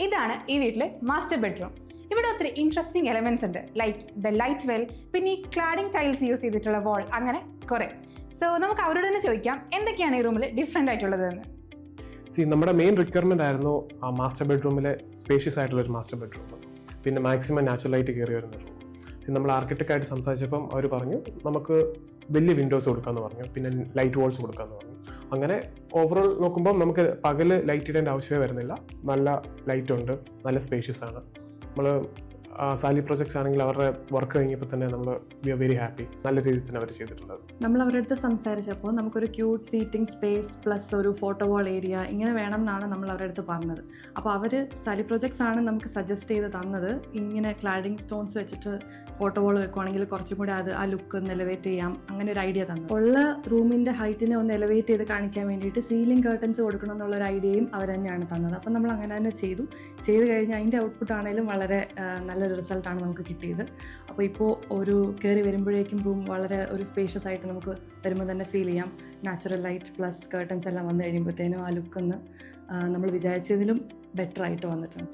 ഇതാണ് ഈ വീട്ടിലെ മാസ്റ്റർ ബെഡ്റൂം. ഇവിടെ ഒത്തിരി ഇൻട്രസ്റ്റിംഗ് എലമെന്റ്സ് ഉണ്ട്. ലൈറ്റ് വെൽ, പിന്നെ ഈ ക്ലാഡിംഗ് ടൈൽസ് യൂസ് ചെയ്തിട്ടുള്ള വാൾ, അങ്ങനെ കുറെ. സോ നമുക്ക് അവരോട് തന്നെ ചോദിക്കാം എന്തൊക്കെയാണ് ഈ റൂമിൽ ഡിഫറെന്റ് ആയിട്ടുള്ളത് എന്ന്. നമ്മുടെ മെയിൻ റിക്വയർമെന്റ് ആയിരുന്നു ആ മാസ്റ്റർ ബെഡ്റൂമിലെ സ്പേഷ്യസ് ആയിട്ടുള്ള ഒരു മാസ്റ്റർ ബെഡ്റൂം, പിന്നെ മാക്സിമം നാച്ചുറൽ ലൈറ്റ് കയറി വരുന്ന റൂം. നമ്മൾ ആർക്കിടെക്റ്റായിട്ട് സംസാരിച്ചപ്പം അവർ പറഞ്ഞു നമുക്ക് വലിയ വിൻഡോസ് കൊടുക്കാമെന്ന് പറഞ്ഞു, പിന്നെ ലൈറ്റ് വാൾസ് കൊടുക്കാമെന്ന് പറഞ്ഞു. അങ്ങനെ ഓവറോൾ നോക്കുമ്പോൾ നമുക്ക് പകല് ലൈറ്റ് ഇടേണ്ട ആവശ്യമേ വരുന്നില്ല. നല്ല ലൈറ്റ് ഉണ്ട്, നല്ല സ്പേഷ്യസ് ആണ്. നമ്മൾ സാലി പ്രൊജക്ട്സ് ആണെങ്കിൽ അവരുടെ വർക്ക് കഴിഞ്ഞപ്പോൾ തന്നെ നമ്മൾ വി ആർ വെരി ഹാപ്പി. നല്ല രീതിയിൽ തന്നെ അവർ ചെയ്തിട്ടുള്ളത്. നമ്മൾ അവരുടെ അടുത്ത് സംസാരിച്ചപ്പോൾ നമുക്കൊരു ക്യൂട്ട് സീറ്റിംഗ് സ്പേസ് പ്ലസ് ഒരു ഫോട്ടോ വാൾ ഏരിയ ഇങ്ങനെ വേണം എന്നാണ് നമ്മൾ അവരുടെ അടുത്ത് പറഞ്ഞത്. അപ്പോൾ അവർ സാലി പ്രൊജക്ട്സ് ആണ് നമുക്ക് സജസ്റ്റ് ചെയ്ത് തന്നത്. ഇങ്ങനെ ക്ലാഡിംഗ് സ്റ്റോൺസ് വെച്ചിട്ട് ഫോട്ടോ വാൾ വെക്കുവാണെങ്കിൽ കുറച്ചും കൂടി ആ ലുക്ക് ഒന്ന് എലവേറ്റ് ചെയ്യാം, അങ്ങനെ ഒരു ഐഡിയ തന്നത്. ഉള്ള റൂമിൻ്റെ ഹൈറ്റിനെ ഒന്ന് എലവേറ്റ് ചെയ്ത് കാണിക്കാൻ വേണ്ടിയിട്ട് സീലിംഗ് കർട്ടൻസ് കൊടുക്കണം എന്നുള്ളൊരു ഐഡിയയും അവർ തന്നെയാണ് തന്നത്. അപ്പം നമ്മൾ അങ്ങനെ തന്നെ ചെയ്തു കഴിഞ്ഞ് അതിൻ്റെ ഔട്ട്പുട്ട് ആണെങ്കിലും വളരെ നല്ലൊരു റിസൾട്ടാണ് നമുക്ക് കിട്ടിയത്. അപ്പോൾ ഇപ്പോൾ ഒരു കയറി വരുമ്പോഴേക്കും റൂം വളരെ ഒരു സ്പേഷ്യസ് ആയിട്ട് നമുക്ക് വരുമ്പോൾ തന്നെ ഫീൽ ചെയ്യാം. നാച്ചുറൽ ലൈറ്റ് പ്ലസ് കർട്ടൻസ് എല്ലാം വന്നു കഴിയുമ്പോഴത്തേനും ആ ലുക്കൊന്ന് നമ്മൾ വിചാരിച്ചതിലും ബെറ്റർ ആയിട്ട് വന്നിട്ടുണ്ട്.